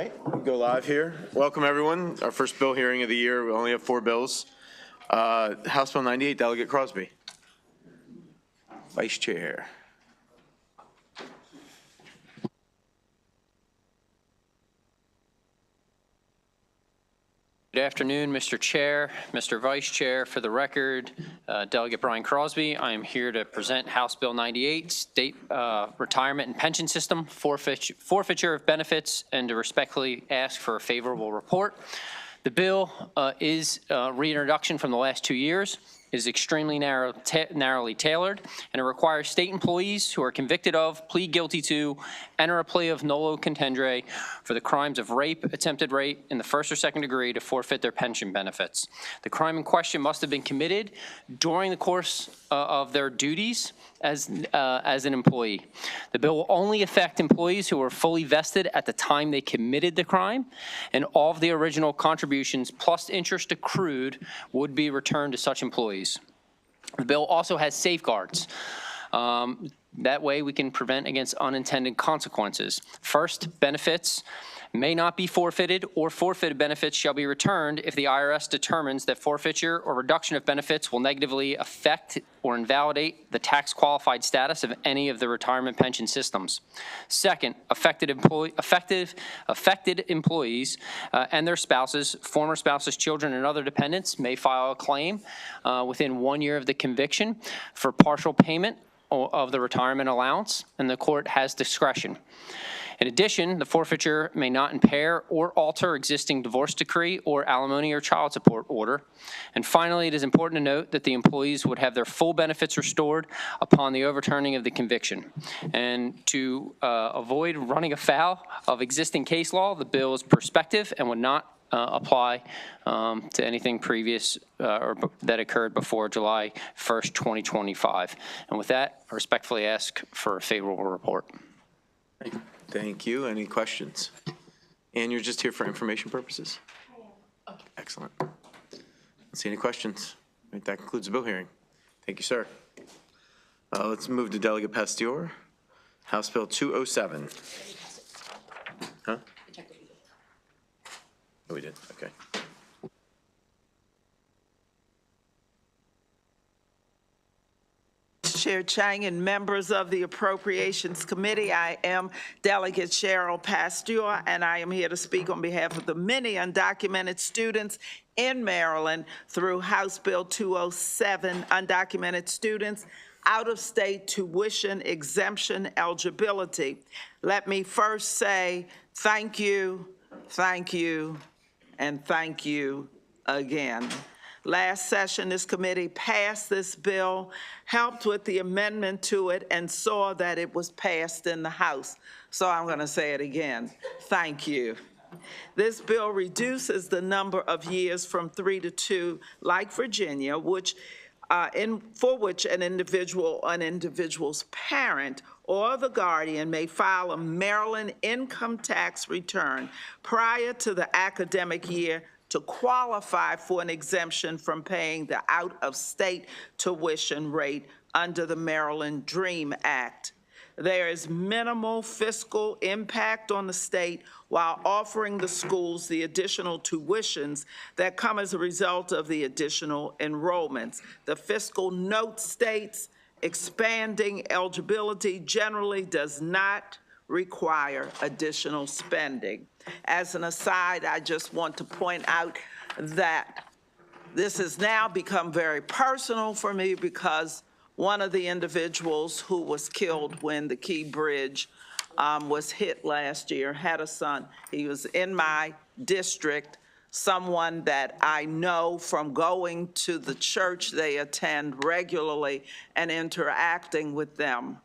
right, go live here. Welcome, everyone. Our first bill hearing of the year. We only have 4 bills. House Bill 98, Delegate Crosby. Vice Chair. Good afternoon, Mr. Chair, Mr. Vice Chair. For the record, Delegate Brian Crosby. I am here to present House Bill 98, State Retirement and Pension System, forfeiture of benefits, and to respectfully ask for a favorable report. The bill is reintroduction from the last 2 years. It is extremely narrowly tailored, and it requires state employees who are convicted of, plead guilty to, enter a plea of nolo contendere for the crimes of rape, attempted rape in the first or second degree to forfeit their pension benefits. The crime in question must have been committed during the course of their duties as an employee. The bill will only affect employees who are fully vested at the time they committed the crime, and all of the original contributions plus interest accrued would be returned to such employees. The bill also has safeguards. That way we can prevent against unintended consequences. First, benefits may not be forfeited, or forfeited benefits shall be returned if the IRS determines that forfeiture or reduction of benefits will negatively affect or invalidate the tax qualified status of any of the retirement pension systems. Second, affected employees and their spouses, former spouses, children, and other dependents may file a claim within 1 year of the conviction for partial payment of the retirement allowance, and the court has discretion. In addition, the forfeiture may not impair or alter existing divorce decree or alimony or child support order. And finally, it is important to note that the employees would have their full benefits restored upon the overturning of the conviction. And to avoid running afoul of existing case law, the bill is prospective and would not apply to anything previous or that occurred before July 1st, 2025. And with that, I respectfully ask for a favorable report. Thank you. Any questions? And you're just here for information purposes? I am. Okay. Excellent. Don't see any questions. Right, that concludes the bill hearing. Thank you, sir. Let's move to Delegate Pasteur. House Bill 207. Huh? Oh, we did. Okay. Chair Chang and members of the Appropriations Committee, I am Delegate Cheryl Pasteur, and I am here to speak on behalf of the many undocumented students in Maryland through House Bill 207, undocumented students out-of-state tuition exemption eligibility. Let me first say thank you, and thank you again. Last session, this committee passed this bill, helped with the amendment to it, and saw that it was passed in the House. So I'm going to say it again. Thank you. This bill reduces the number of years from 3 to 2, like Virginia, for which an individual's parent or the guardian may file a Maryland income tax return prior to the academic year to qualify for an exemption from paying the out-of-state tuition rate under the Maryland DREAM Act. There is minimal fiscal impact on the state while offering the schools the additional tuitions that come as a result of the additional enrollments. The fiscal note states expanding eligibility generally does not require additional spending. As an aside, I just want to point out that this has now become very personal for me because one of the individuals who was killed when the Key Bridge was hit last year had a son. He was in my district, someone that I know from going to the church they attend regularly and interacting with them.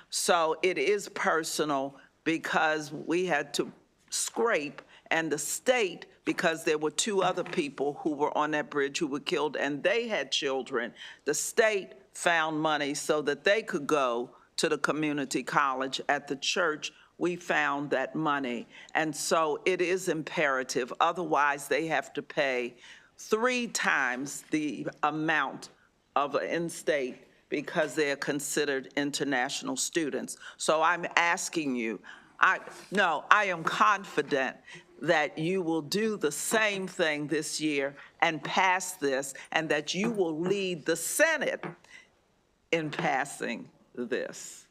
So it is personal because we had to scrape, and the state, because there were 2 other people who were on that bridge who were killed and they had children, the state found money so that they could go to the community college. At the church, we found that money. And so it is imperative. Otherwise, they have to pay 3 times the amount of in-state because they're considered international students. So I'm asking you, I am confident that you will do the same thing this year and pass this, and that you will lead the Senate in passing this.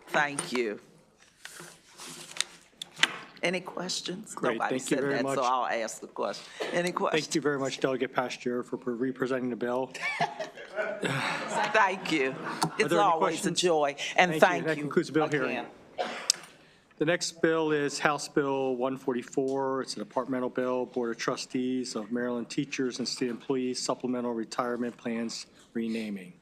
Thank you. Any questions? Great, Nobody thank you said very that, much. so I'll ask the question. Any questions? Thank you very much, Delegate Pasteur, for representing the bill. Thank you. It's there any always a questions? joy, and Thank you. thank you. That concludes the bill hearing. again. The next bill is House Bill 144. It's a departmental bill, Board of Trustees of Maryland Teachers and State Employees Supplemental Retirement Plans renaming.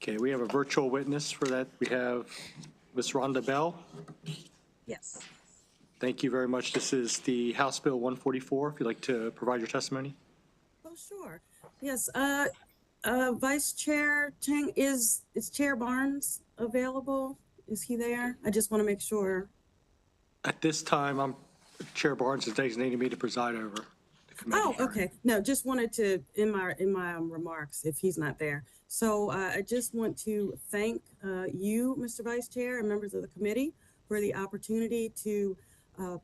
Okay, we have a virtual witness for that. We have Ms. Rhonda Bell. Yes. Thank you very much. This is the House Bill 144. If you'd like to provide your testimony. Oh, sure. Yes. Vice Chair Chang, is Chair Barnes available? Is he there? I just want to make sure. At this time, Chair Barnes has designated me to preside over the committee. Oh, okay. No, just wanted to, in my remarks, if he's not there. So I just want to thank you, Mr. Vice Chair, and members of the committee for the opportunity to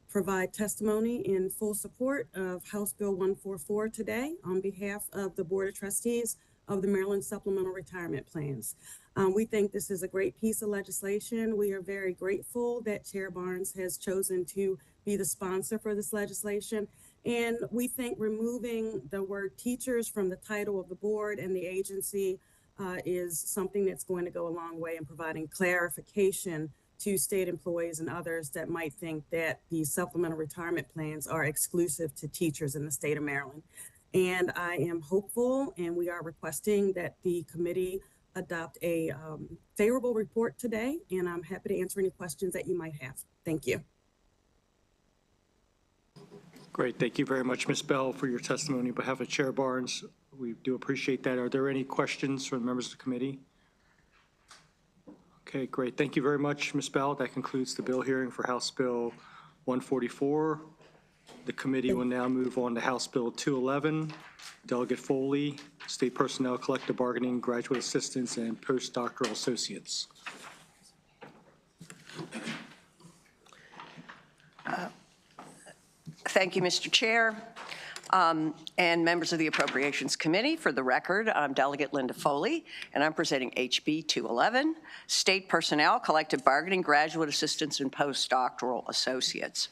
provide testimony in full support of House Bill 144 today on behalf of the Board of Trustees of the Maryland Supplemental Retirement Plans. We think this is a great piece of legislation. We are very grateful that Chair Barnes has chosen to be the sponsor for this legislation. And we think removing the word teachers from the title of the board and the agency is something that's going to go a long way in providing clarification to state employees and others that might think that the supplemental retirement plans are exclusive to teachers in the state of Maryland. And I am hopeful, and we are requesting that the committee adopt a favorable report today, and I'm happy to answer any questions that you might have. Thank you. Great. Thank you very much, Ms. Bell, for your testimony. On behalf of Chair Barnes, we do appreciate that. Are there any questions from members of the committee? Okay, great. Thank you very much, Ms. Bell. That concludes the bill hearing for House Bill 144. The committee will now move on to House Bill 211. Delegate Foley, State Personnel Collective Bargaining, Graduate Assistants, and Postdoctoral Associates. Thank you, Mr. Chair, and members of the Appropriations Committee. For the record, I'm Delegate Linda Foley, and I'm presenting HB 211, State Personnel Collective Bargaining, Graduate Assistants, and Postdoctoral Associates.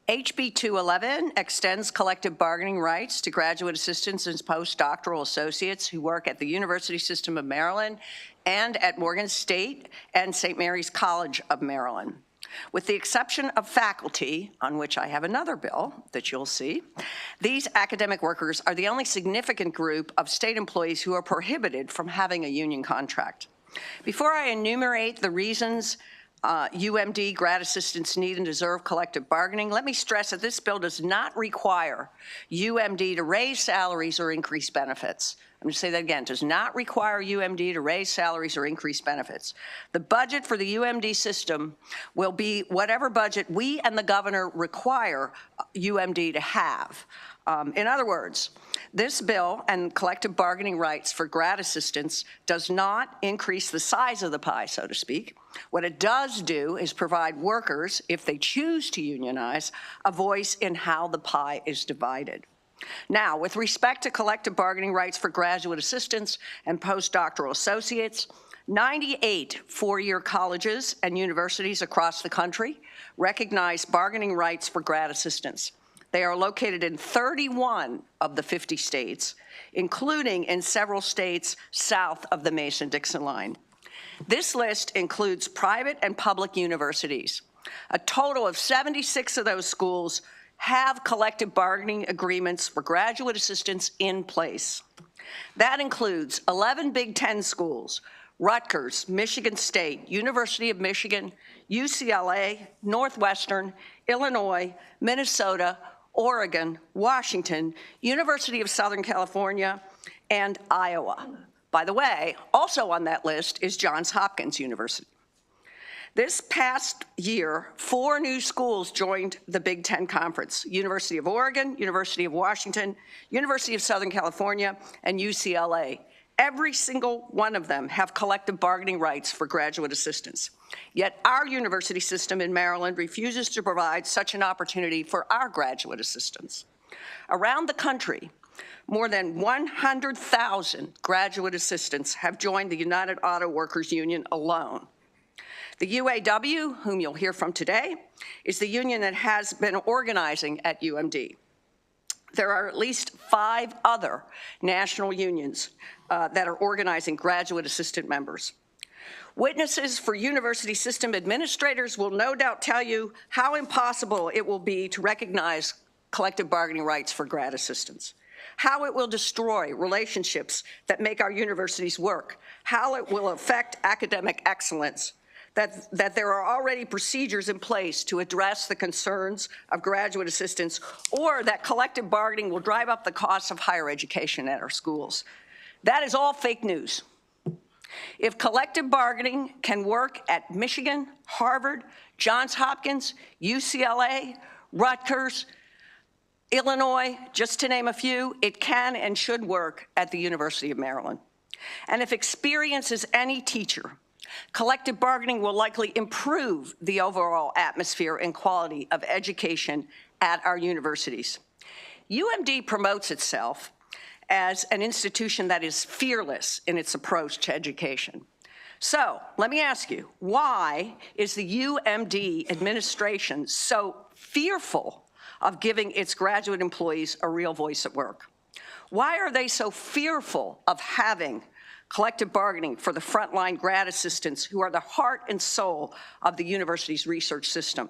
HB 211 extends collective bargaining rights to graduate assistants and postdoctoral associates who work at the University System of Maryland and at Morgan State and St. Mary's College of Maryland. With the exception of faculty, on which I have another bill that you'll see, these academic workers are the only significant group of state employees who are prohibited from having a union contract. Before I enumerate the reasons UMD grad assistants need and deserve collective bargaining, let me stress that this bill does not require UMD to raise salaries or increase benefits. I'm going to say that again, does not require UMD to raise salaries or increase benefits. The budget for the UMD system will be whatever budget we and the governor require UMD to have. In other words, this bill and collective bargaining rights for grad assistants does not increase the size of the pie, so to speak. What it does do is provide workers, if they choose to unionize, a voice in how the pie is divided. Now, with respect to collective bargaining rights for graduate assistants and postdoctoral associates, 98 four-year colleges and universities across the country recognize bargaining rights for grad assistants. They are located in 31 of the 50 states, including in several states south of the Mason-Dixon line. This list includes private and public universities. A total of 76 of those schools have collective bargaining agreements for graduate assistants in place. That includes 11 Big Ten schools: Rutgers, Michigan State, University of Michigan, UCLA, Northwestern, Illinois, Minnesota, Oregon, Washington, University of Southern California, and Iowa. By the way, also on that list is Johns Hopkins University. This past year, 4 new schools joined the Big Ten Conference: University of Oregon, University of Washington, University of Southern California, and UCLA. Every single one of them have collective bargaining rights for graduate assistants. Yet our university system in Maryland refuses to provide such an opportunity for our graduate assistants. Around the country, more than 100,000 graduate assistants have joined the United Auto Workers Union alone. The UAW, whom you'll hear from today, is the union that has been organizing at UMD. There are at least 5 other national unions that are organizing graduate assistant members. Witnesses for university system administrators will no doubt tell you how impossible it will be to recognize collective bargaining rights for grad assistants, how it will destroy relationships that make our universities work, how it will affect academic excellence, that there are already procedures in place to address the concerns of graduate assistants, or that collective bargaining will drive up the costs of higher education at our schools. That is all fake news. If collective bargaining can work at Michigan, Harvard, Johns Hopkins, UCLA, Rutgers, Illinois, just to name a few, it can and should work at the University of Maryland. And if experience is any teacher, collective bargaining will likely improve the overall atmosphere and quality of education at our universities. UMD promotes itself as an institution that is fearless in its approach to education. So let me ask you, why is the UMD administration so fearful of giving its graduate employees a real voice at work? Why are they so fearful of having collective bargaining for the frontline grad assistants who are the heart and soul of the university's research system?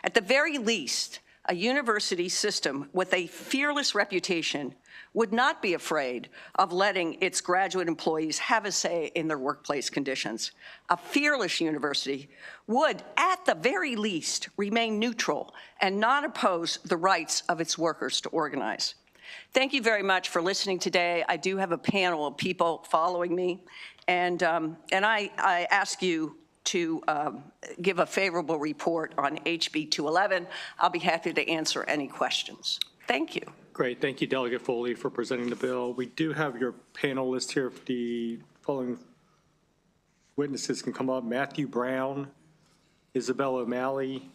At the very least, a university system with a fearless reputation would not be afraid of letting its graduate employees have a say in their workplace conditions. A fearless university would, at the very least, remain neutral and not oppose the rights of its workers to organize. Thank you very much for listening today. I do have a panel of people following me, and I ask you to give a favorable report on HB 211. I'll be happy to answer any questions. Thank you. Great. Thank you, Delegate Foley, for presenting the bill. We do have your panel list here. If the following witnesses can come up: Matthew Brown, Isabella O'Malley,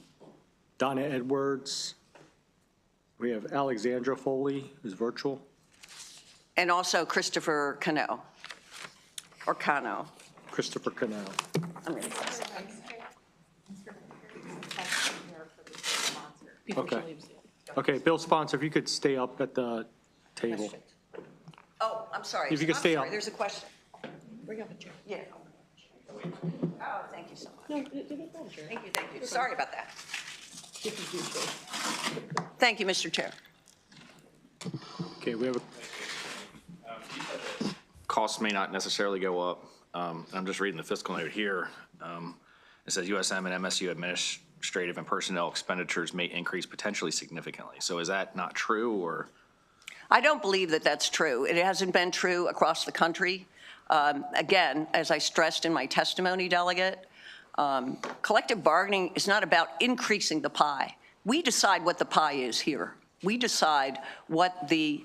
Donna Edwards. We have Alexandra Foley, who's virtual. And also Christopher Cano, or Cano. Christopher Cano. I'm going to guess. Okay. Okay, bill sponsor, if you could stay up at the table. Oh, I'm sorry. If you could stay up. There's a question. Bring up a chair. Yeah. Oh, thank you so much. Thank you. Sorry about that. Thank you, Mr. Chair. Okay, we have a, Costs may not necessarily go up. I'm just reading the fiscal note here. It says USM and MSU administrative and personnel expenditures may increase potentially significantly. So is that not true, or? I don't believe that that's true. It hasn't been true across the country. Again, as I stressed in my testimony, Delegate, collective bargaining is not about increasing the pie. We decide what the pie is here. We decide what the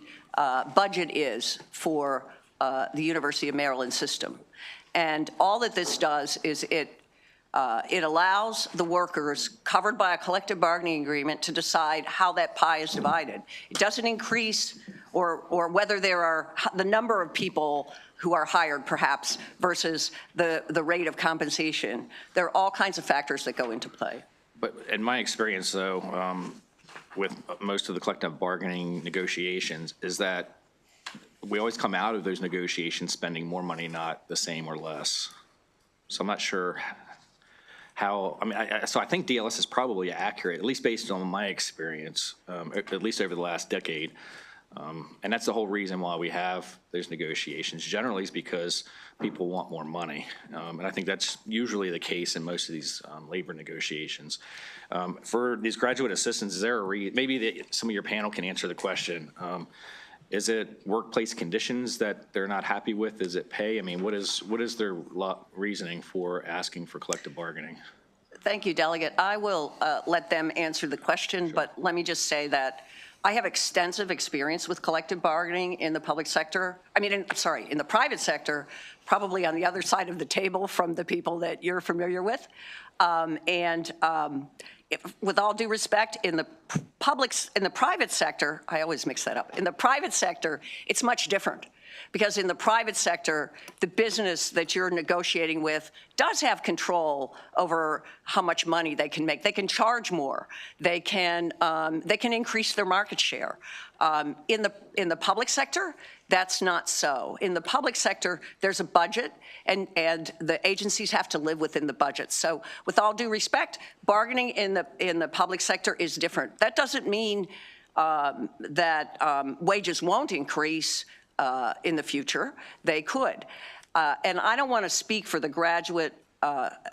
budget is for the University of Maryland system. And all that this does is it allows the workers covered by a collective bargaining agreement to decide how that pie is divided. It doesn't increase or whether there are the number of people who are hired perhaps versus the rate of compensation. There are all kinds of factors that go into play. But in my experience, though, with most of the collective bargaining negotiations, is that we always come out of those negotiations spending more money, not the same or less. So I'm not sure how, so I think DLS is probably accurate, at least based on my experience, at least over the last decade. And that's the whole reason why we have those negotiations. Generally is because people want more money. And I think that's usually the case in most of these labor negotiations. For these graduate assistants, is there a maybe some of your panel can answer the question. Is it workplace conditions that they're not happy with? Is it pay? I mean, what is their reasoning for asking for collective bargaining? Thank you, Delegate. I will let them answer the question, but let me just say that I have extensive experience with collective bargaining in the public sector. I mean, in the private sector, probably on the other side of the table from the people that you're familiar with. With all due respect, in the private sector, I always mix that up. In the private sector, it's much different. Because in the private sector, the business that you're negotiating with does have control over how much money they can make. They can charge more. They can increase their market share. In the public sector, that's not so. In the public sector, there's a budget, and the agencies have to live within the budget. So, with all due respect, bargaining in the public sector is different. That doesn't mean that wages won't increase in the future. They could. And I don't want to speak for the graduate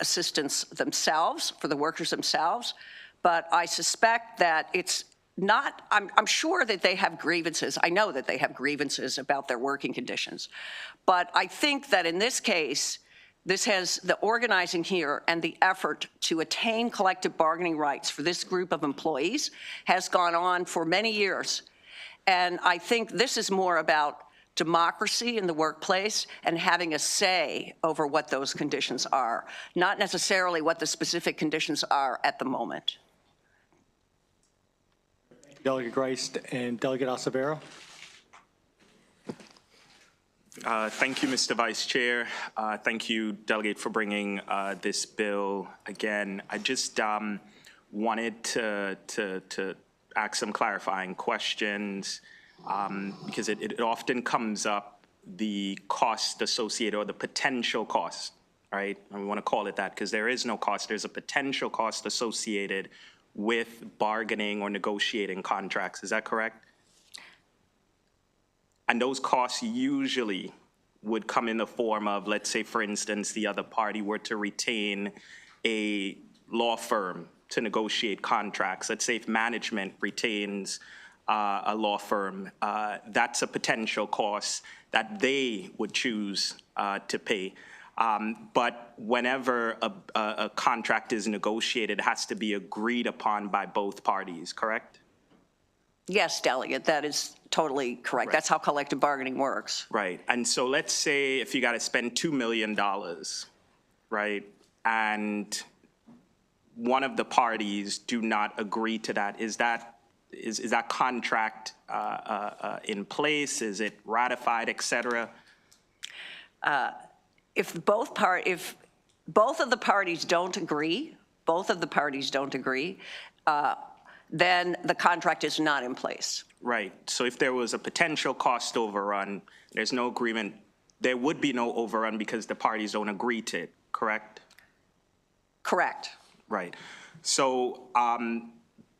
assistants themselves, for the workers themselves, but I suspect that it's not, I'm sure that they have grievances. I know that they have grievances about their working conditions. But I think that in this case, this has the organizing here and the effort to attain collective bargaining rights for this group of employees has gone on for many years. And I think this is more about democracy in the workplace and having a say over what those conditions are, not necessarily what the specific conditions are at the moment. Delegate Grice and Delegate Acevedo. Thank you, Mr. Vice Chair. Thank you, Delegate, for bringing this bill again. I just wanted to ask some clarifying questions because it often comes up, the cost associated or the potential cost, right? And we want to call it that because there is no cost. There's a potential cost associated with bargaining or negotiating contracts. Is that correct? And those costs usually would come in the form of, let's say, for instance, the other party were to retain a law firm to negotiate contracts. Let's say if management retains a law firm, that's a potential cost that they would choose to pay. But whenever a contract is negotiated, it has to be agreed upon by both parties, correct? Yes, Delegate, that is totally correct. Right. That's how collective bargaining works. Right. And so let's say if you got to spend $2 million, right, and one of the parties do not agree to that, is that contract in place? Is it ratified, et cetera? If both of the parties don't agree, then the contract is not in place. Right. So if there was a potential cost overrun, there's no agreement, there would be no overrun because the parties don't agree to it, correct? Correct. Right. So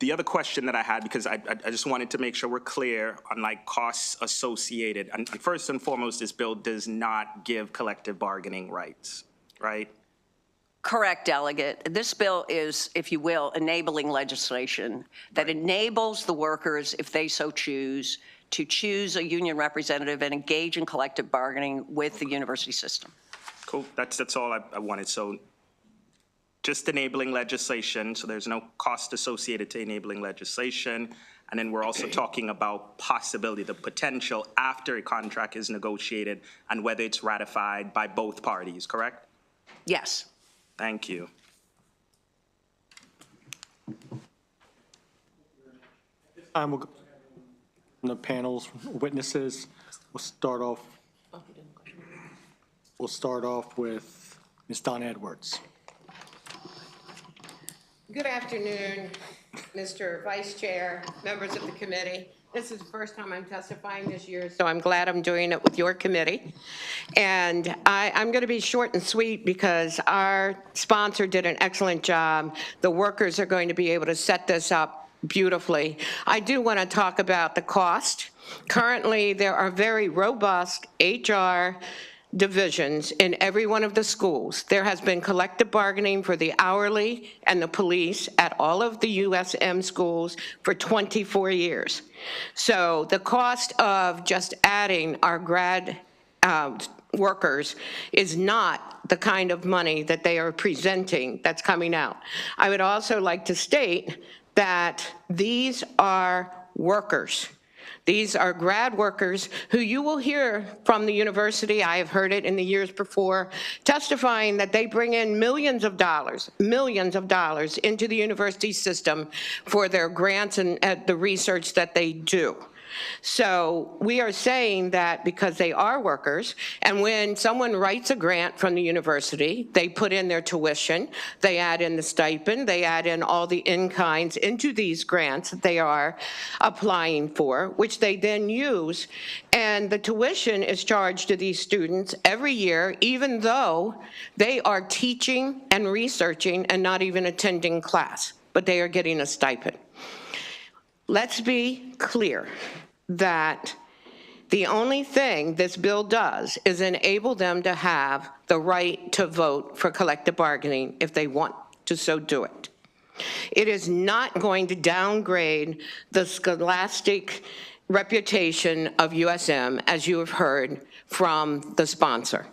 the other question that I had, because I just wanted to make sure we're clear on like costs associated. And first and foremost, this bill does not give collective bargaining rights, right? Correct, Delegate. This bill is, if you will, enabling legislation that enables the workers, if they so choose, to choose a union representative and engage in collective bargaining with the university system. Cool. That's all I wanted. So just enabling legislation, so there's no cost associated to enabling legislation. And then we're also talking about possibility, the potential after a contract is negotiated and whether it's ratified by both parties, correct? Yes. Thank you. We'll go from the panel's witnesses. We'll start off with Ms. Donna Edwards. Good afternoon, Mr. Vice Chair, members of the committee. This is the first time I'm testifying this year, so I'm glad I'm doing it with your committee. And I'm going to be short and sweet because our sponsor did an excellent job. The workers are going to be able to set this up beautifully. I do want to talk about the cost. Currently, there are very robust HR divisions in every one of the schools. There has been collective bargaining for the hourly and the police at all of the USM schools for 24 years. So the cost of just adding our grad workers is not the kind of money that they are presenting that's coming out. I would also like to state that these are workers. These are grad workers who you will hear from the university, I have heard it in the years before, testifying that they bring in millions of dollars into the university system for their grants and the research that they do. So we are saying that because they are workers, and when someone writes a grant from the university, they put in their tuition, they add in the stipend, they add in all the in-kinds into these grants that they are applying for, which they then use, and the tuition is charged to these students every year, even though they are teaching and researching and not even attending class, but they are getting a stipend. Let's be clear that the only thing this bill does is enable them to have the right to vote for collective bargaining if they want to so do it. It is not going to downgrade the scholastic reputation of USM, as you have heard from the sponsor.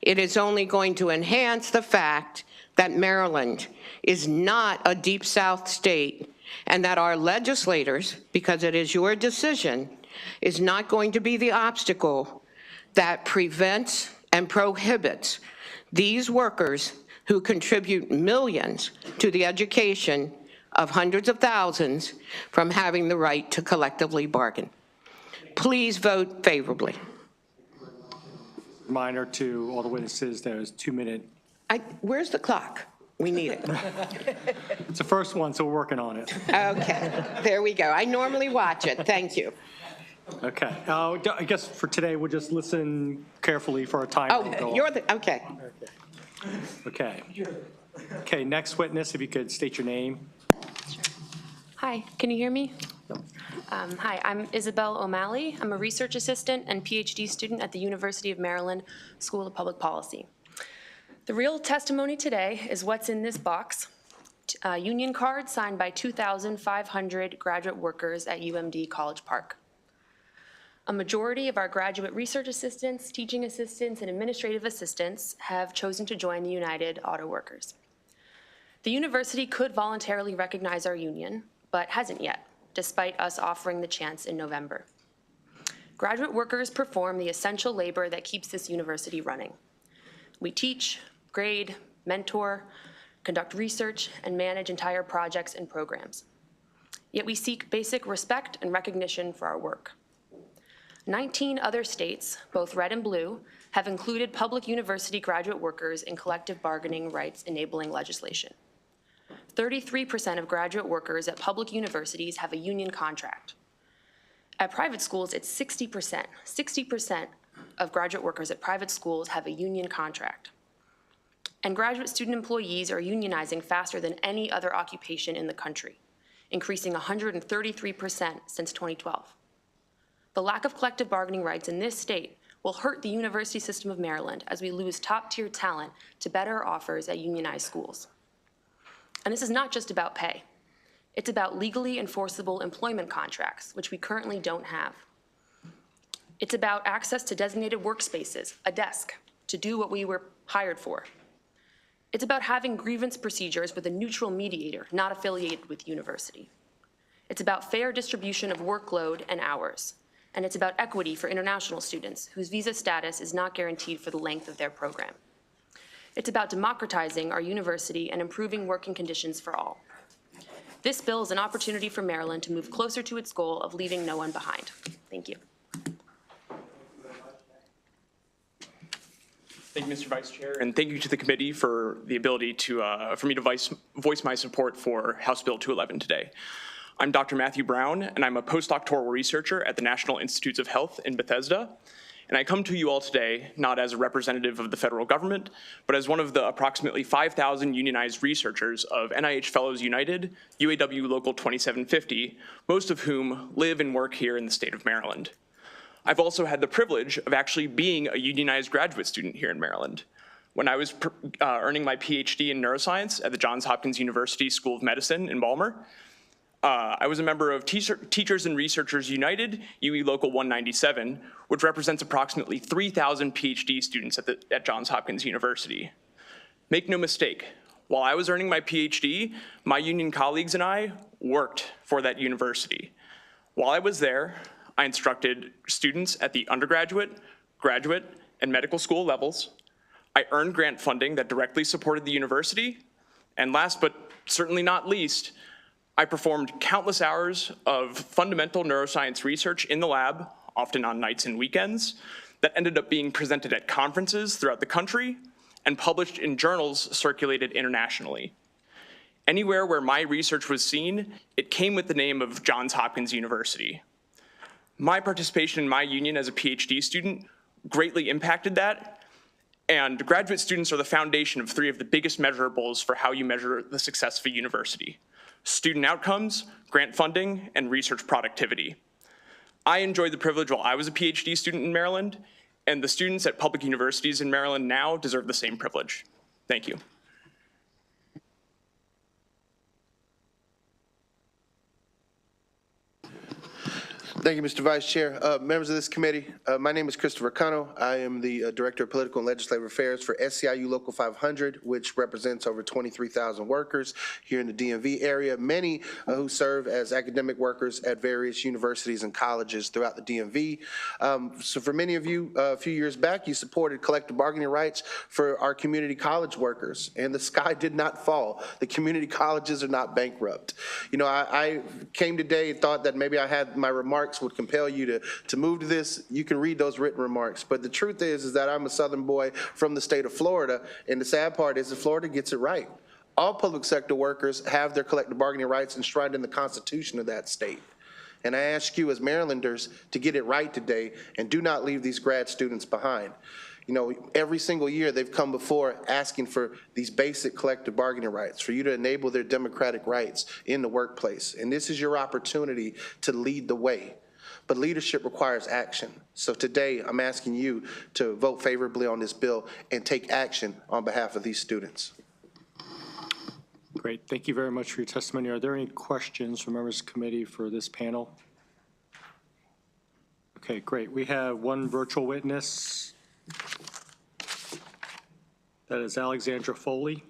It is only going to enhance the fact that Maryland is not a Deep South state, and that our legislators, because it is your decision, is not going to be the obstacle that prevents and prohibits these workers who contribute millions to the education of hundreds of thousands from having the right to collectively bargain. Please vote favorably. Reminder to all the witnesses, there's 2-minute. Where's the clock? We need it. It's the first one, so we're working on it. Okay, there we go. I normally watch it. Thank you. Okay. I guess for today, we'll just listen carefully for our time. Oh, you're the, okay. Okay. Okay, next witness, if you could state your name. Hi, can you hear me? Hi, I'm Isabel O'Malley. I'm a research assistant and PhD student at the University of Maryland School of Public Policy. The real testimony today is what's in this box, a union card signed by 2,500 graduate workers at UMD College Park. A majority of our graduate research assistants, teaching assistants, and administrative assistants have chosen to join the United Auto Workers. The university could voluntarily recognize our union, but hasn't yet, despite us offering the chance in November. Graduate workers perform the essential labor that keeps this university running. We teach, grade, mentor, conduct research, and manage entire projects and programs. Yet we seek basic respect and recognition for our work. 19 other states, both red and blue, have included public university graduate workers in collective bargaining rights enabling legislation. 33% of graduate workers at public universities have a union contract. At private schools, it's 60%. 60% of graduate workers at private schools have a union contract. And graduate student employees are unionizing faster than any other occupation in the country, increasing 133% since 2012. The lack of collective bargaining rights in this state will hurt the university system of Maryland as we lose top-tier talent to better offers at unionized schools. And this is not just about pay. It's about legally enforceable employment contracts, which we currently don't have. It's about access to designated workspaces, a desk, to do what we were hired for. It's about having grievance procedures with a neutral mediator, not affiliated with the university. It's about fair distribution of workload and hours. And it's about equity for international students whose visa status is not guaranteed for the length of their program. It's about democratizing our university and improving working conditions for all. This bill is an opportunity for Maryland to move closer to its goal of leaving no one behind. Thank you. Thank you, Mr. Vice Chair, and thank you to the committee for the ability to, for me to voice my support for House Bill 211 today. I'm Dr. Matthew Brown, and I'm a postdoctoral researcher at the National Institutes of Health in Bethesda. And I come to you all today not as a representative of the federal government, but as one of the approximately 5,000 unionized researchers of NIH Fellows United, UAW Local 2750, most of whom live and work here in the state of Maryland. I've also had the privilege of actually being a unionized graduate student here in Maryland. When I was earning my PhD in neuroscience at the Johns Hopkins University School of Medicine in Balmer, I was a member of Teachers and Researchers United, UE Local 197, which represents approximately 3,000 PhD students at Johns Hopkins University. Make no mistake, while I was earning my PhD, my union colleagues and I worked for that university. While I was there, I instructed students at the undergraduate, graduate, and medical school levels. I earned grant funding that directly supported the university. And last but certainly not least, I performed countless hours of fundamental neuroscience research in the lab, often on nights and weekends, that ended up being presented at conferences throughout the country and published in journals circulated internationally. Anywhere where my research was seen, it came with the name of Johns Hopkins University. My participation in my union as a PhD student greatly impacted that, and graduate students are the foundation of three of the biggest measurables for how you measure the success of a university: student outcomes, grant funding, and research productivity. I enjoyed the privilege while I was a PhD student in Maryland, and the students at public universities in Maryland now deserve the same privilege. Thank you. Thank you, Mr. Vice Chair. Members of this committee, my name is Christopher Cano. I am the Director of Political and Legislative Affairs for SEIU Local 500, which represents over 23,000 workers here in the DMV area, many who serve as academic workers at various universities and colleges throughout the DMV. So for many of you, a few years back, you supported collective bargaining rights for our community college workers, and the sky did not fall. The community colleges are not bankrupt. You know, I came today and thought that maybe I had my remarks would compel you to move to this. You can read those written remarks. But the truth is that I'm a Southern boy from the state of Florida, and the sad part is that Florida gets it right. All public sector workers have their collective bargaining rights enshrined in the Constitution of that state. And I ask you as Marylanders to get it right today and do not leave these grad students behind. You know, every single year they've come before asking for these basic collective bargaining rights, for you to enable their democratic rights in the workplace. And this is your opportunity to lead the way. But leadership requires action. So today I'm asking you to vote favorably on this bill and take action on behalf of these students. Great. Thank you very much for your testimony. Are there any questions from members of the committee for this panel? Okay, great. We have one virtual witness. That is Alexandra Foley.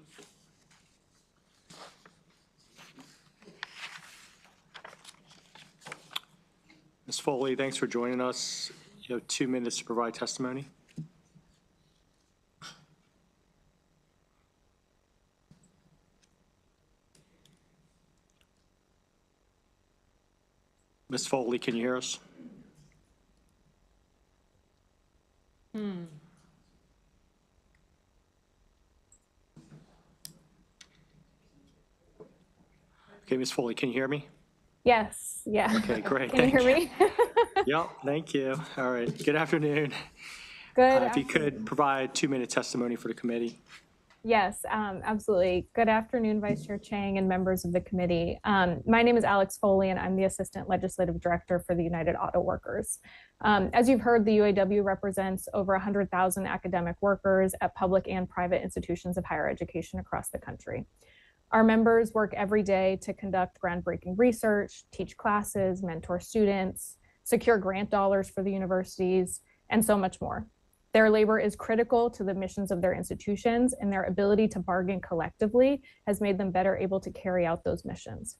Ms. Foley, thanks for joining us. You have 2 minutes to provide testimony. Ms. Foley, can you hear us? Okay, Ms. Foley, can you hear me? Yes, yeah. Okay, great. Can you hear me? Yep, thank you. All right, good afternoon. Good. If you could provide 2-minute testimony for the committee. Yes, absolutely. Good afternoon, Vice Chair Chang and members of the committee. My name is Alex Foley, and I'm the Assistant Legislative Director for the United Auto Workers. As you've heard, the UAW represents over 100,000 academic workers at public and private institutions of higher education across the country. Our members work every day to conduct groundbreaking research, teach classes, mentor students, secure grant dollars for the universities, and so much more. Their labor is critical to the missions of their institutions, and their ability to bargain collectively has made them better able to carry out those missions.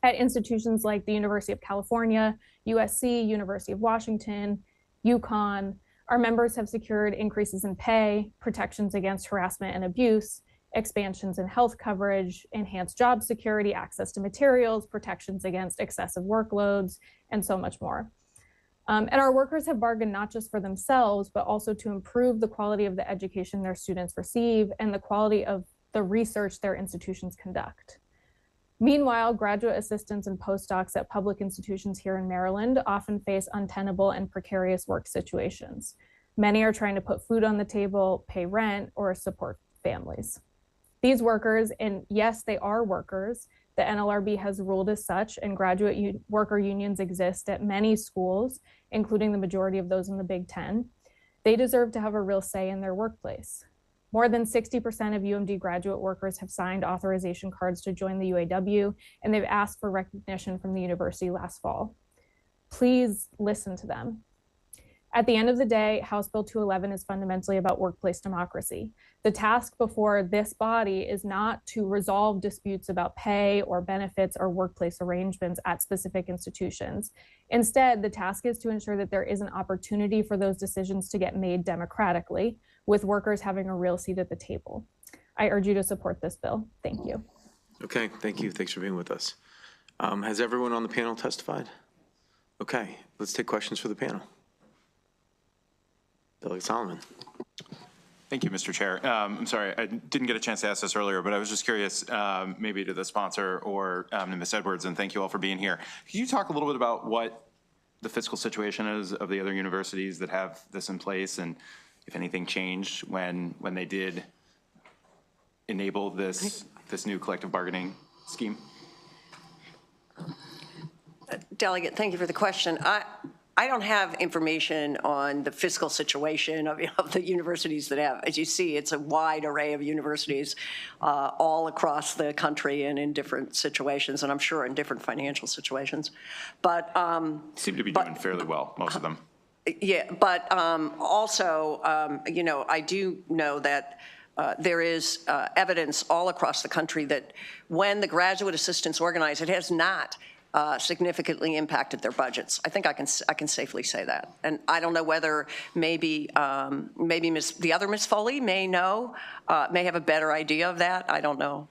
At institutions like the University of California, USC, University of Washington, UConn, our members have secured increases in pay, protections against harassment and abuse, expansions in health coverage, enhanced job security, access to materials, protections against excessive workloads, and so much more. And our workers have bargained not just for themselves, but also to improve the quality of the education their students receive and the quality of the research their institutions conduct. Meanwhile, graduate assistants and postdocs at public institutions here in Maryland often face untenable and precarious work situations. Many are trying to put food on the table, pay rent, or support families. These workers, and yes, they are workers, the NLRB has ruled as such, and graduate worker unions exist at many schools, including the majority of those in the Big Ten. They deserve to have a real say in their workplace. More than 60% of UMD graduate workers have signed authorization cards to join the UAW, and they've asked for recognition from the university last fall. Please listen to them. At the end of the day, House Bill 211 is fundamentally about workplace democracy. The task before this body is not to resolve disputes about pay or benefits or workplace arrangements at specific institutions. Instead, the task is to ensure that there is an opportunity for those decisions to get made democratically, with workers having a real seat at the table. I urge you to support this bill. Thank you. Okay, thank you. Thanks for being with us. Has everyone on the panel testified? Okay, let's take questions for the panel. Delegate Solomon. Thank you, Mr. Chair. I'm sorry, I didn't get a chance to ask this earlier, but I was just curious, maybe to the sponsor or to Ms. Edwards, and thank you all for being here. Can you talk a little bit about what the fiscal situation is of the other universities that have this in place, and if anything changed when they did enable this new collective bargaining scheme? Delegate, thank you for the question. I don't have information on the fiscal situation of the universities that have. As you see, it's a wide array of universities all across the country and in different situations, and I'm sure in different financial situations. But seem to be doing fairly well, most of them. Yeah, but also, you know, I do know that there is evidence all across the country that when the graduate assistants organize, it has not significantly impacted their budgets. I think I can safely say that. And I don't know whether maybe the other Ms. Foley may know, may have a better idea of that. I don't know.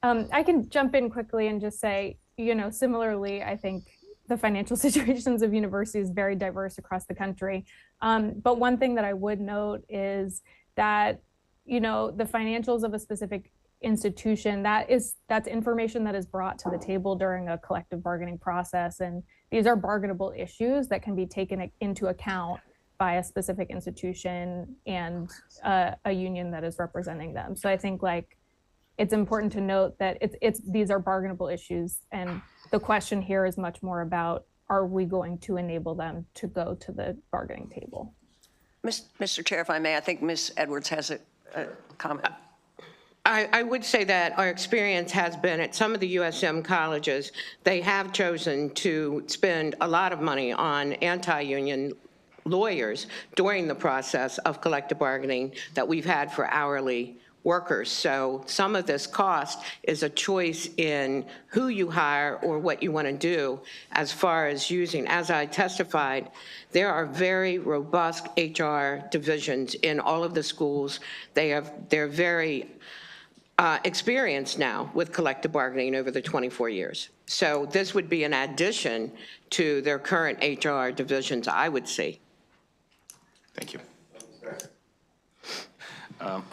I can jump in quickly and just say, you know, similarly, I think the financial situations of universities is very diverse across the country. But one thing that I would note is that, you know, the financials of a specific institution, that's information that is brought to the table during a collective bargaining process, and these are bargainable issues that can be taken into account by a specific institution and a union that is representing them. So I think like it's important to note that these are bargainable issues, and the question here is much more about, are we going to enable them to go to the bargaining table? Mr. Chair, if I may, I think Ms. Edwards has a comment. I would say that our experience has been at some of the USM colleges, they have chosen to spend a lot of money on anti-union lawyers during the process of collective bargaining that we've had for hourly workers. So some of this cost is a choice in who you hire or what you want to do as far as using. As I testified, there are very robust HR divisions in all of the schools. They're very experienced now with collective bargaining over the 24 years. So this would be an addition to their current HR divisions, I would say. Thank you. I'm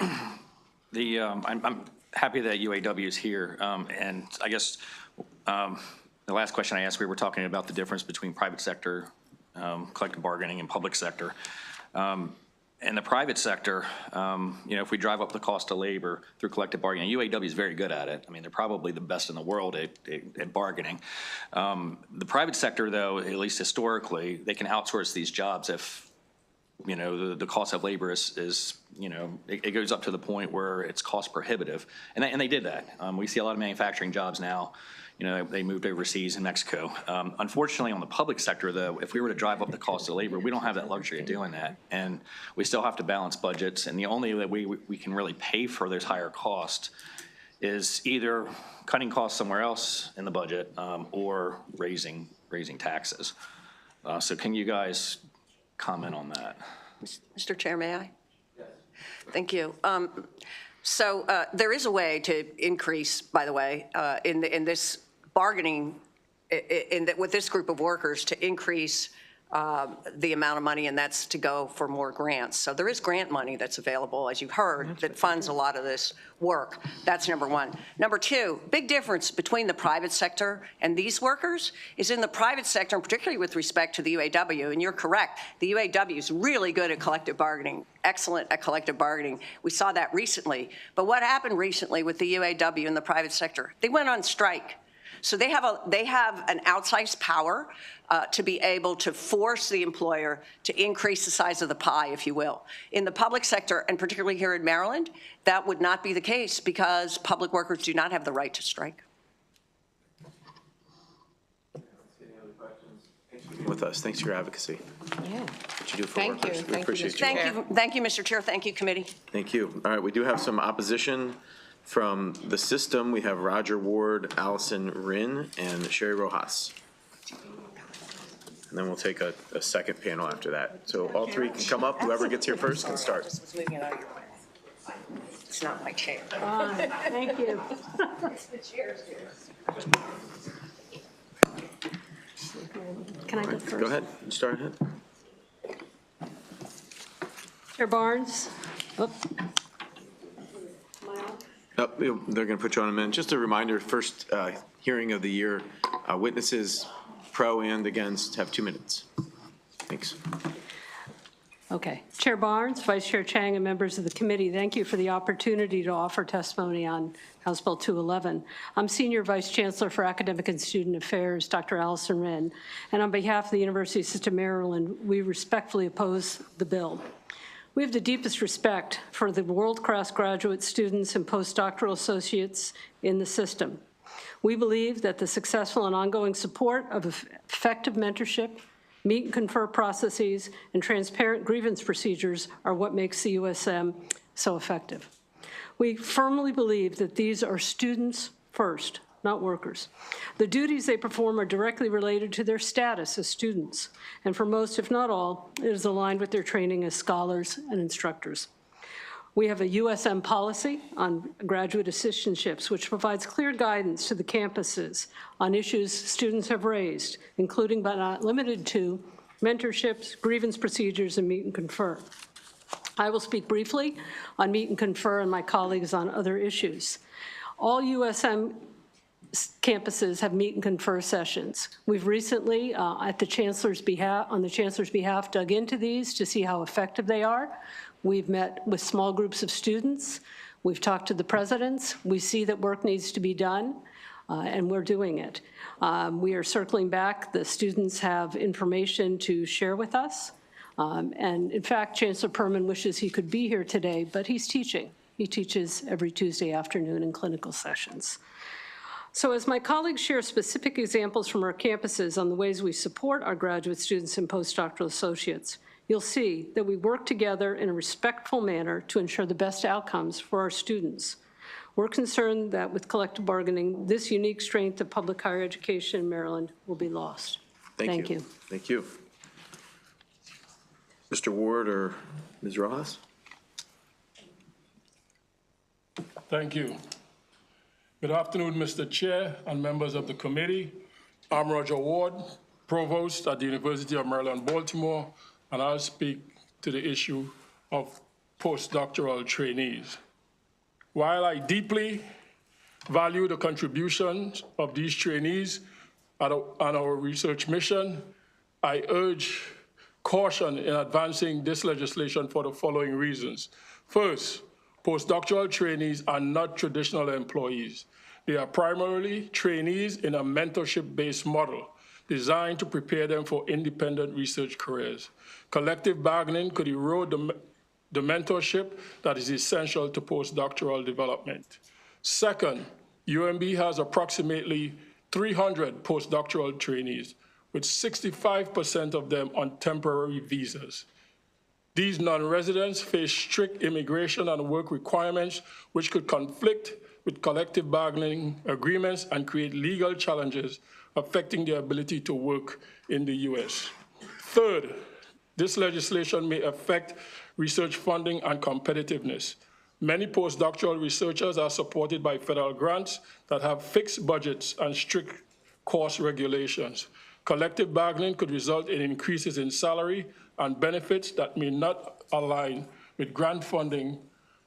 happy that UAW is here, and I guess the last question I asked, we were talking about the difference between private sector collective bargaining and public sector. In the private sector, you know, if we drive up the cost of labor through collective bargaining, UAW is very good at it. I mean, they're probably the best in the world at bargaining. The private sector, though, at least historically, they can outsource these jobs if, you know, the cost of labor is you know, it goes up to the point where it's cost prohibitive. And they did that. We see a lot of manufacturing jobs now. You know, they moved overseas in Mexico. Unfortunately, on the public sector, though, if we were to drive up the cost of labor, we don't have that luxury of doing that. And we still have to balance budgets. And the only way we can really pay for those higher costs is either cutting costs somewhere else in the budget or raising taxes. So can you guys comment on that? Mr. Chair, may I? Yes. Thank you. So there is a way to increase, by the way, in this bargaining, with this group of workers, to increase the amount of money, and that's to go for more grants. So there is grant money that's available, as you've heard, that funds a lot of this work. That's number one. Number two, big difference between the private sector and these workers is in the private sector, and particularly with respect to the UAW, and you're correct, the UAW is really good at collective bargaining, excellent at collective bargaining. We saw that recently. But what happened recently with the UAW in the private sector? They went on strike. So they have an outsized power to be able to force the employer to increase the size of the pie, if you will. In the public sector, and particularly here in Maryland, that would not be the case because public workers do not have the right to strike. Any other questions? Thanks for being with us. Thanks for your advocacy. Yeah. What you do for Thank you. workers. We Thank you, appreciate Mr. you. Chair. Thank you, Mr. Chair. Thank you, committee. Thank you. All right, we do have some opposition from the system. We have Roger Ward, Allison Rinn, and Sherry Rojas. And then we'll take a second panel after that. So all three can come up. Whoever gets here first can start. Just was moving it out of your way. It's not my chair. Thank you. Can I go first? Go ahead. You start ahead. Chair Barnes? Oh. Oh, they're going to put you on a minute. Just a reminder, first hearing of the year, witnesses pro and against have 2 minutes. Thanks. Okay. Chair Barnes, Vice Chair Chang, and members of the committee, thank you for the opportunity to offer testimony on House Bill 211. I'm Senior Vice Chancellor for Academic and Student Affairs, Dr. Allison Rinn, and on behalf of the University System Maryland, we respectfully oppose the bill. We have the deepest respect for the world-class graduate students and postdoctoral associates in the system. We believe that the successful and ongoing support of effective mentorship, meet and confer processes, and transparent grievance procedures are what makes the USM so effective. We firmly believe that these are students first, not workers. The duties they perform are directly related to their status as students, and for most, if not all, it is aligned with their training as scholars and instructors. We have a USM policy on graduate assistantships, which provides clear guidance to the campuses on issues students have raised, including but not limited to mentorships, grievance procedures, and meet and confer. I will speak briefly on meet and confer and my colleagues on other issues. All USM campuses have meet and confer sessions. We've recently, at the Chancellor's behalf, on the Chancellor's behalf, dug into these to see how effective they are. We've met with small groups of students. We've talked to the presidents. We see that work needs to be done, and we're doing it. We are circling back. The students have information to share with us. And in fact, Chancellor Perman wishes he could be here today, but he's teaching. He teaches every Tuesday afternoon in clinical sessions. So as my colleagues share specific examples from our campuses on the ways we support our graduate students and postdoctoral associates, you'll see that we work together in a respectful manner to ensure the best outcomes for our students. We're concerned that with collective bargaining, this unique strength of public higher education in Maryland will be lost. Thank you. Thank you. Mr. Ward or Ms. Rojas? Thank you. Good afternoon, Mr. Chair and members of the committee. I'm Roger Ward, Provost at the University of Maryland, Baltimore, and I'll speak to the issue of postdoctoral trainees. While I deeply value the contributions of these trainees on our research mission, I urge caution in advancing this legislation for the following reasons. First, postdoctoral trainees are not traditional employees. They are primarily trainees in a mentorship-based model designed to prepare them for independent research careers. Collective bargaining could erode the mentorship that is essential to postdoctoral development. Second, UMB has approximately 300 postdoctoral trainees, with 65% of them on temporary visas. These non-residents face strict immigration and work requirements, which could conflict with collective bargaining agreements and create legal challenges affecting their ability to work in the U.S. Third, this legislation may affect research funding and competitiveness. Many postdoctoral researchers are supported by federal grants that have fixed budgets and strict cost regulations. Collective bargaining could result in increases in salary and benefits that may not align with grant funding,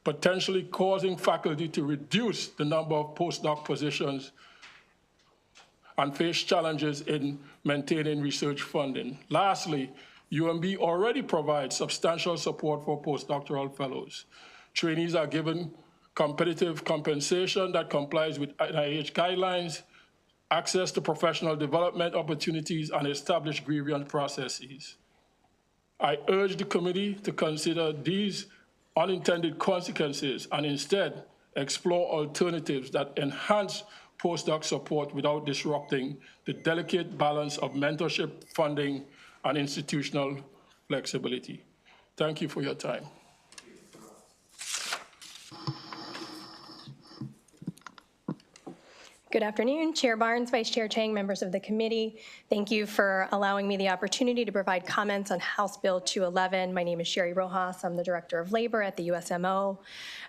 potentially causing faculty to reduce the number of postdoc positions and face challenges in maintaining research funding. Lastly, UMB already provides substantial support for postdoctoral fellows. Trainees are given competitive compensation that complies with NIH guidelines, access to professional development opportunities, and established grievance processes. I urge the committee to consider these unintended consequences and instead explore alternatives that enhance postdoc support without disrupting the delicate balance of mentorship, funding, and institutional flexibility. Thank you for your time. Good afternoon, Chair Barnes, Vice Chair Chang, members of the committee. Thank you for allowing me the opportunity to provide comments on House Bill 211. My name is Sherry Rojas. I'm the Director of Labor at the USMO.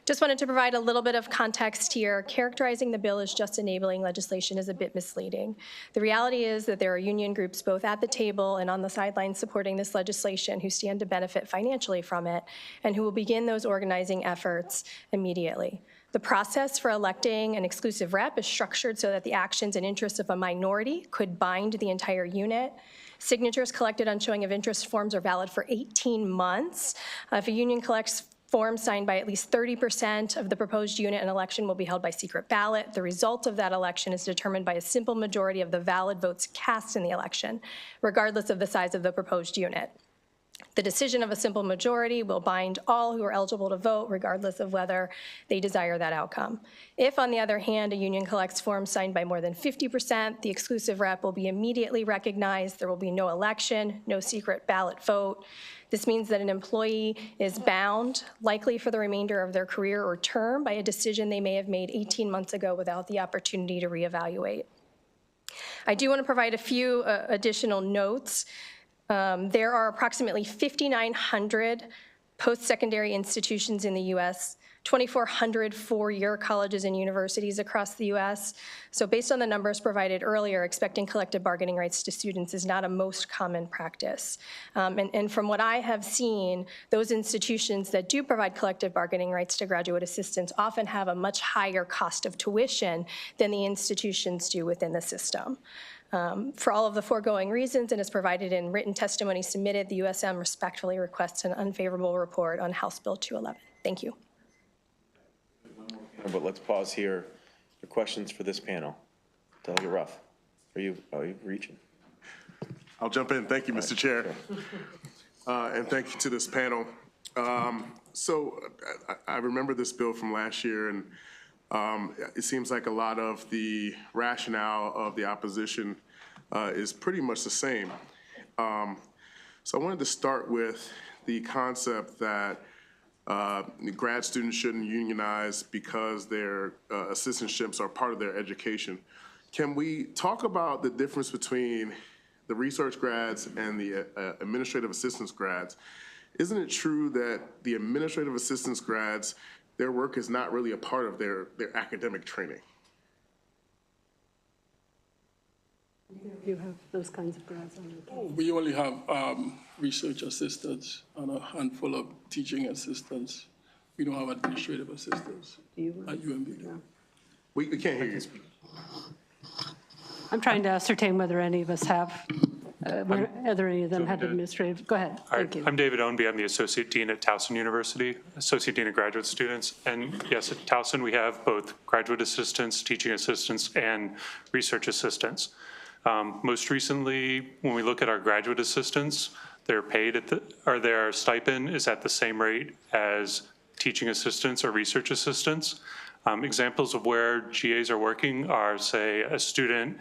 Just wanted to provide a little bit of context here. Characterizing the bill as just enabling legislation is a bit misleading. The reality is that there are union groups both at the table and on the sidelines supporting this legislation who stand to benefit financially from it and who will begin those organizing efforts immediately. The process for electing an exclusive rep is structured so that the actions and interests of a minority could bind the entire unit. Signatures collected on showing of interest forms are valid for 18 months. If a union collects forms signed by at least 30% of the proposed unit, an election will be held by secret ballot. The result of that election is determined by a simple majority of the valid votes cast in the election, regardless of the size of the proposed unit. The decision of a simple majority will bind all who are eligible to vote, regardless of whether they desire that outcome. If, on the other hand, a union collects forms signed by more than 50%, the exclusive rep will be immediately recognized. There will be no election, no secret ballot vote. This means that an employee is bound, likely for the remainder of their career or term, by a decision they may have made 18 months ago without the opportunity to reevaluate. I do want to provide a few additional notes. There are approximately 5,900 post-secondary institutions in the U.S., 2,400 four-year colleges and universities across the U.S. So based on the numbers provided earlier, expecting collective bargaining rights to students is not a most common practice. And from what I have seen, those institutions that do provide collective bargaining rights to graduate assistants often have a much higher cost of tuition than the institutions do within the system. For all of the foregoing reasons, and as provided in written testimony submitted, the USM respectfully requests an unfavorable report on House Bill 211. Thank you. But let's pause here for questions for this panel. Delegate Ruff, are you reaching? I'll jump in. Thank you, Mr. Chair. And thank you to this panel. So I remember this bill from last year, and it seems like a lot of the rationale of the opposition is pretty much the same. So I wanted to start with the concept that grad students shouldn't unionize because their assistantships are part of their education. Can we talk about the difference between the research grads and the administrative assistance grads? Isn't it true that the administrative assistance grads, their work is not really a part of their academic training? You have those kinds of grads on the campus. We only have research assistants and a handful of teaching assistants. We don't have administrative assistants at UMB. No. We can't hear you. I'm trying to ascertain whether any of us have, whether any of them have administrative. Go ahead. Thank you. I'm David Ownby. I'm the Associate Dean at Towson University, Associate Dean of Graduate Students. And yes, at Towson, we have both graduate assistants, teaching assistants, and research assistants. Most recently, when we look at our graduate assistants, they're paid at their stipend is at the same rate as teaching assistants or research assistants. Examples of where GAs are working are, say, a student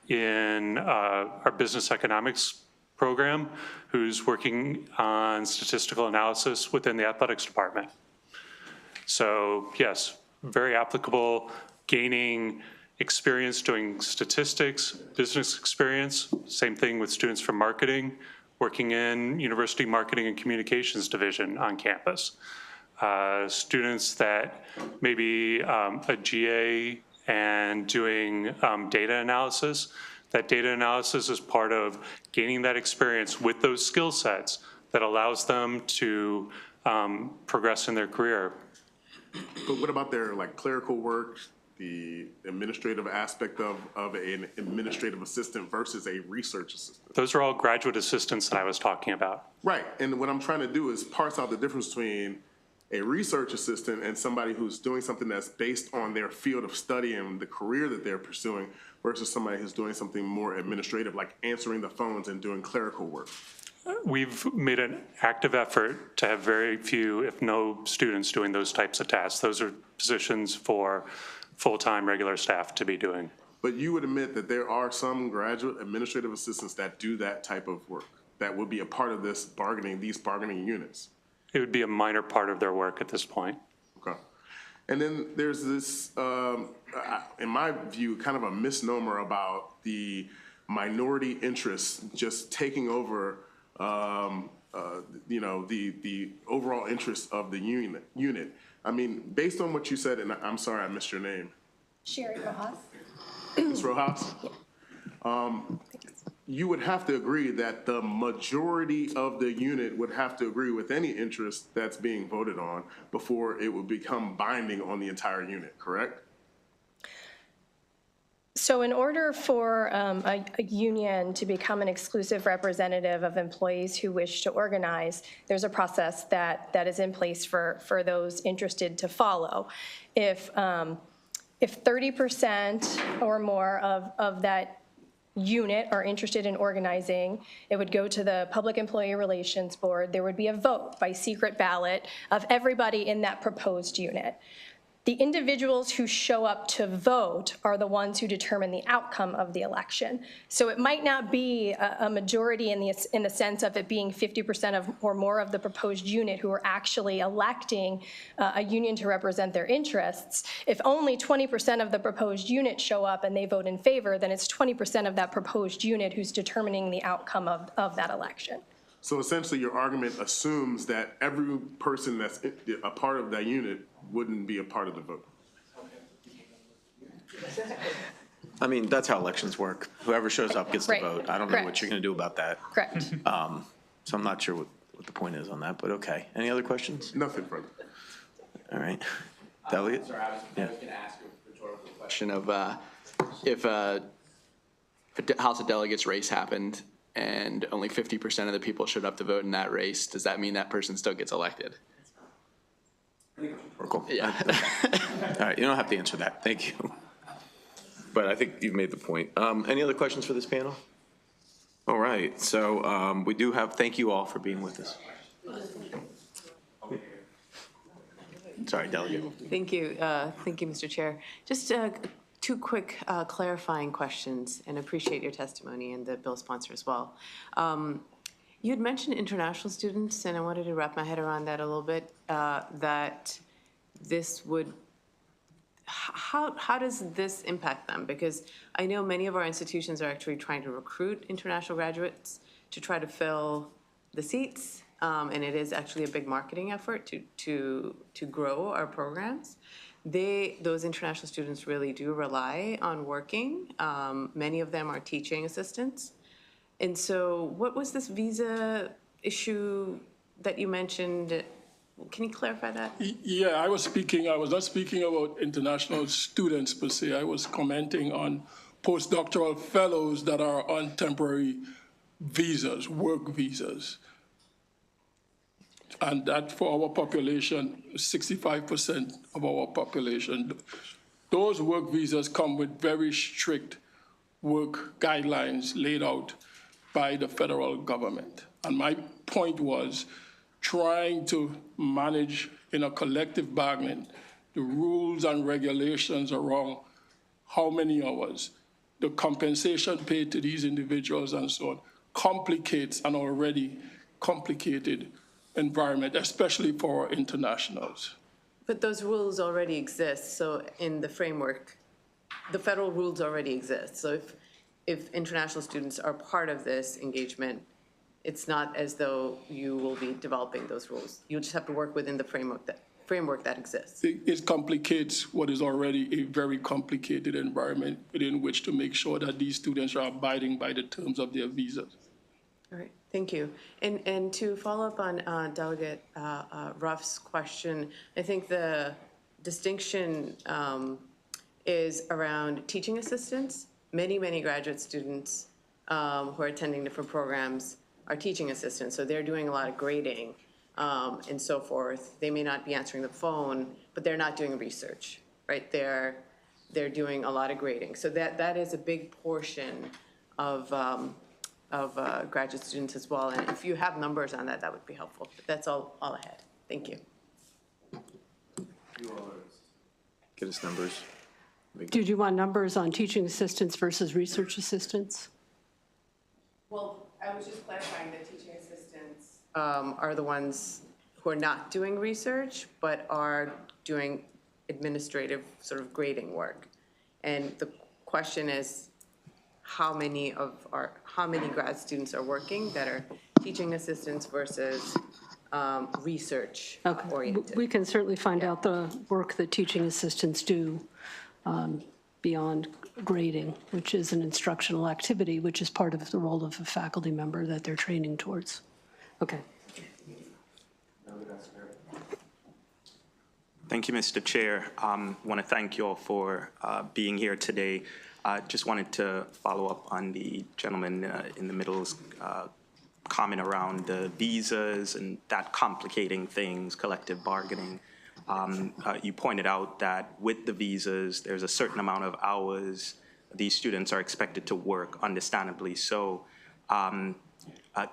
in our business economics program who's working on statistical analysis within the athletics department. So yes, very applicable, gaining experience doing statistics, business experience. Same thing with students from marketing, working in University Marketing and Communications Division on campus. Students that maybe a GA and doing data analysis. That data analysis is part of gaining that experience with those skill sets that allows them to progress in their career. But what about their clerical work, the administrative aspect of an administrative assistant versus a research assistant? Those are all graduate assistants that I was talking about. Right, and what I'm trying to do is parse out the difference between a research assistant and somebody who's doing something that's based on their field of study and the career that they're pursuing versus somebody who's doing something more administrative, like answering the phones and doing clerical work. We've made an active effort to have very few, if no, students doing those types of tasks. Those are positions for full-time regular staff to be doing. But you would admit that there are some graduate administrative assistants that do that type of work, that would be a part of this bargaining, these bargaining units. It would be a minor part of their work at this point. Okay. And then there's this, in my view, kind of a misnomer about the minority interests just taking over, you know, the overall interest of the unit. I mean, based on what you said, and I'm sorry, I missed your name. Sherry Rojas. Ms. Rojas? You would have to agree that the majority of the unit would have to agree with any interest that's being voted on before it would become binding on the entire unit, correct? So in order for a union to become an exclusive representative of employees who wish to organize, there's a process that is in place for those interested to follow. If 30% or more of that unit are interested in organizing, it would go to the Public Employee Relations Board. There would be a vote by secret ballot of everybody in that proposed unit. The individuals who show up to vote are the ones who determine the outcome of the election. So it might not be a majority in the sense of it being 50% or more of the proposed unit who are actually electing a union to represent their interests. If only 20% of the proposed unit show up and they vote in favor, then it's 20% of that proposed unit who's determining the outcome of that election. So essentially your argument assumes that every person that's a part of that unit wouldn't be a part of the vote. I mean, that's how elections work. Whoever shows up gets the Right. vote. I don't know what you're going to do about that. Correct. So I'm not sure what the point is on that, but okay. Any other questions? Nothing further. All right. Delegate? Sorry, I was going to ask a rhetorical question of if a House of Delegates race happened and only 50% of the people showed up to vote in that race, does that mean that person still gets elected? Cool. Yeah. All right, you don't have to answer that. Thank you. But I think you've made the point. Any other questions for this panel? All right, so we do have, thank you all for being with us. Sorry, Delegate. Thank you, Mr. Chair. Just two quick clarifying questions, and appreciate your testimony and the bill sponsor as well. You had mentioned international students, and I wanted to wrap my head around that a little bit, that this would, how does this impact them? Because I know many of our institutions are actually trying to recruit international graduates to try to fill the seats, and it is actually a big marketing effort to grow our programs. Those international students really do rely on working. Many of them are teaching assistants. And so what was this visa issue that you mentioned? Can you clarify that? Yeah, I was not speaking about international students per se. I was commenting on postdoctoral fellows that are on temporary visas, work visas. And that for our population, 65% of our population, those work visas come with very strict work guidelines laid out by the federal government. And my point was trying to manage in a collective bargaining the rules and regulations around how many hours, the compensation paid to these individuals and so on, complicates an already complicated environment, especially for internationals. But those rules already exist, so in the framework, the federal rules already exist. So if international students are part of this engagement, it's not as though you will be developing those rules. You just have to work within the framework that exists. It complicates what is already a very complicated environment within which to make sure that these students are abiding by the terms of their visas. All right, thank you. And to follow up on Delegate Ruff's question, I think the distinction is around teaching assistants. Many graduate students who are attending different programs are teaching assistants, so they're doing a lot of grading and so forth. They may not be answering the phone, but they're not doing research, right? They're doing a lot of grading. So that is a big portion of graduate students as well. And if you have numbers on that, that would be helpful. But that's all I had. Thank you. Get us numbers. Did you want numbers on teaching assistants versus research assistants? Well, I was just clarifying that teaching assistants are the ones who are not doing research, but are doing administrative sort of grading work. And the question is, how many grad students are working that are teaching assistants versus research oriented? We can certainly find out the work that teaching assistants do beyond grading, which is an instructional activity, which is part of the role of a faculty member that they're training towards. Okay. Thank you, Mr. Chair. I want to thank you all for being here today. Just wanted to follow up on the gentleman in the middle's comment around the visas and that complicating things, collective bargaining. You pointed out that with the visas, there's a certain amount of hours these students are expected to work, understandably so.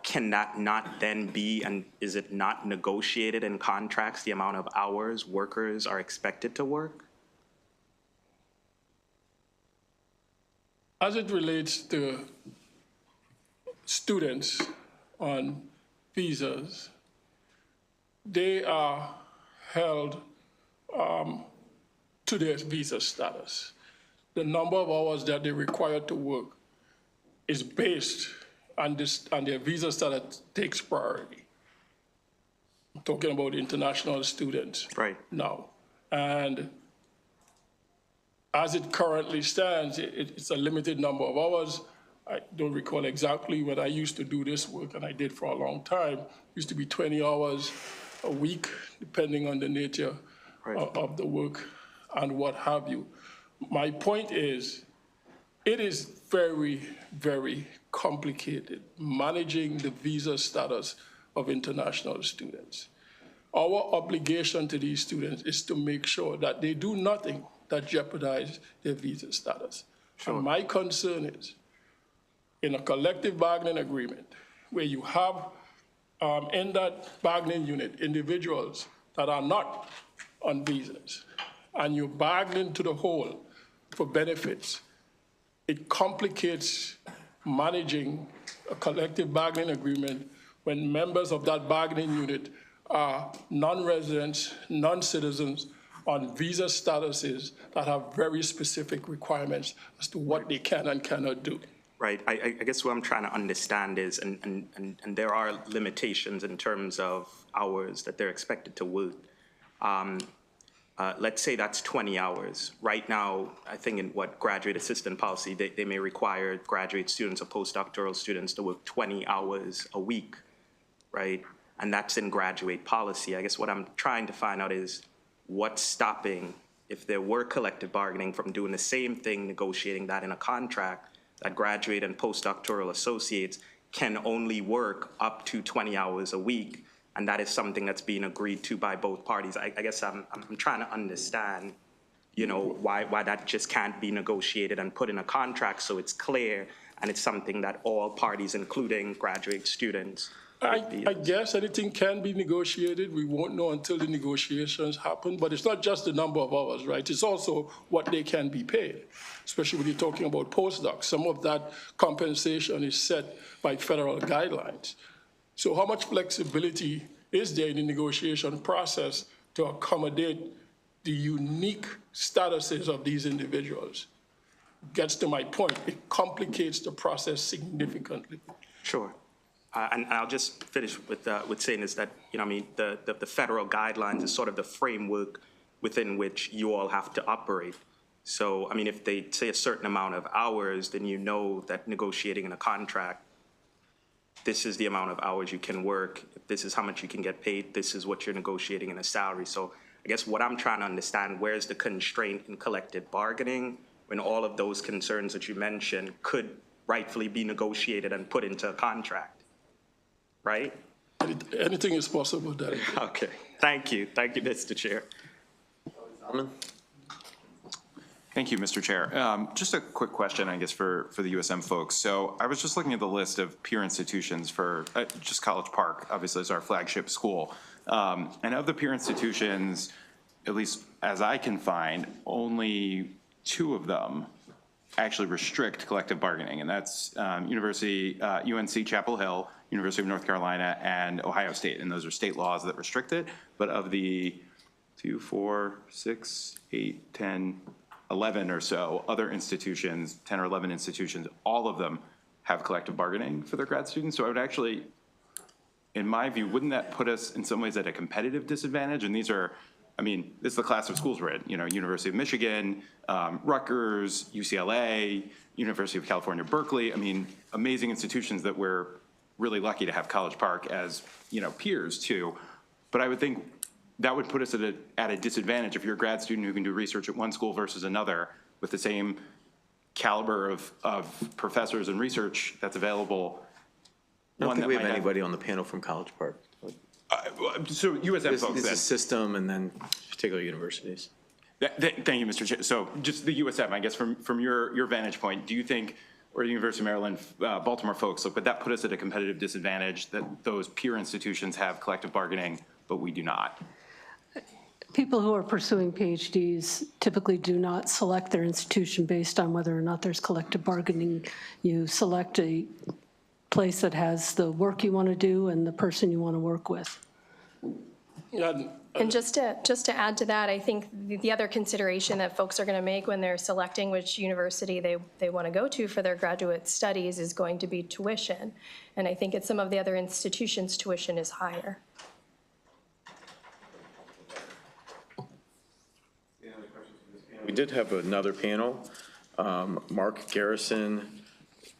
Can that not then be, and is it not negotiated in contracts, the amount of hours workers are expected to work? As it relates to students on visas, they are held to their visa status. The number of hours that they're required to work is based on their visa status takes priority. I'm talking about international students now. And as it currently stands, it's a limited number of hours. I don't recall exactly when I used to do this work, and I did for a long time. It used to be 20 hours a week, depending on the nature of the work and what have you. My point is, it is very, very complicated managing the visa status of international students. Our obligation to these students is to make sure that they do nothing that jeopardizes their visa status. And my concern is, in a collective bargaining agreement, where you have in that bargaining unit individuals that are not on visas, and you're bargaining to the whole for benefits, it complicates managing a collective bargaining agreement when members of that bargaining unit are non-residents, non-citizens on visa statuses that have very specific requirements as to what they can and cannot do. Right. I guess what I'm trying to understand is, and there are limitations in terms of hours that they're expected to work. Let's say that's 20 hours. Right now, I think in what graduate assistant policy, they may require graduate students or postdoctoral students to work 20 hours a week, right? And that's in graduate policy. I guess what I'm trying to find out is what's stopping, if there were collective bargaining, from doing the same thing, negotiating that in a contract, that graduate and postdoctoral associates can only work up to 20 hours a week. And that is something that's being agreed to by both parties. I guess I'm trying to understand, you know, why that just can't be negotiated and put in a contract so it's clear and it's something that all parties, including graduate students. I guess anything can be negotiated. We won't know until the negotiations happen, but it's not just the number of hours, right? It's also what they can be paid, especially when you're talking about postdocs. Some of that compensation is set by federal guidelines. So how much flexibility is there in the negotiation process to accommodate the unique statuses of these individuals? Gets to my point. It complicates the process significantly. Sure. And I'll just finish with saying is that, you know, I mean, the federal guidelines is sort of the framework within which you all have to operate. So, I mean, if they say a certain amount of hours, then you know that negotiating in a contract, this is the amount of hours you can work, this is how much you can get paid, this is what you're negotiating in a salary. So I guess what I'm trying to understand, where's the constraint in collective bargaining when all of those concerns that you mentioned could rightfully be negotiated and put into a contract? Right? Anything is possible, Derek. Okay. Thank you. Thank you, Mr. Chair. Thank you, Mr. Chair. Just a quick question, I guess, for the USM folks. So I was just looking at the list of peer institutions for just College Park, obviously, is our flagship school. And of the peer institutions, at least as I can find, only two of them actually restrict collective bargaining, and that's UNC Chapel Hill, University of North Carolina, and Ohio State, and those are state laws that restrict it. But of the 2, 4, 6, 8, 10, 11 or so other institutions, 10 or 11 institutions, all of them have collective bargaining for their grad students. So I would actually, in my view, wouldn't that put us in some ways at a competitive disadvantage? And these are, I mean, this is the class of schools we're in, you know, University of Michigan, Rutgers, UCLA, University of California, Berkeley. I mean, amazing institutions that we're really lucky to have College Park as, you know, peers to. But I would think that would put us at a disadvantage if you're a grad student who can do research at one school versus another with the same caliber of professors and research that's available. I don't think we have anybody on the panel from College Park. So USM folks. This is system and then particular universities. Thank you, Mr. Chair. So just the USM, I guess from your vantage point, do you think, or the University of Maryland, Baltimore folks, would that put us at a competitive disadvantage that those peer institutions have collective bargaining, but we do not? People who are pursuing PhDs typically do not select their institution based on whether or not there's collective bargaining. You select a place that has the work you want to do and the person you want to work with. And just to add to that, I think the other consideration that folks are going to make when they're selecting which university they want to go to for their graduate studies is going to be tuition. And I think at some of the other institutions, tuition is higher. We did have another panel, Mark Garrison,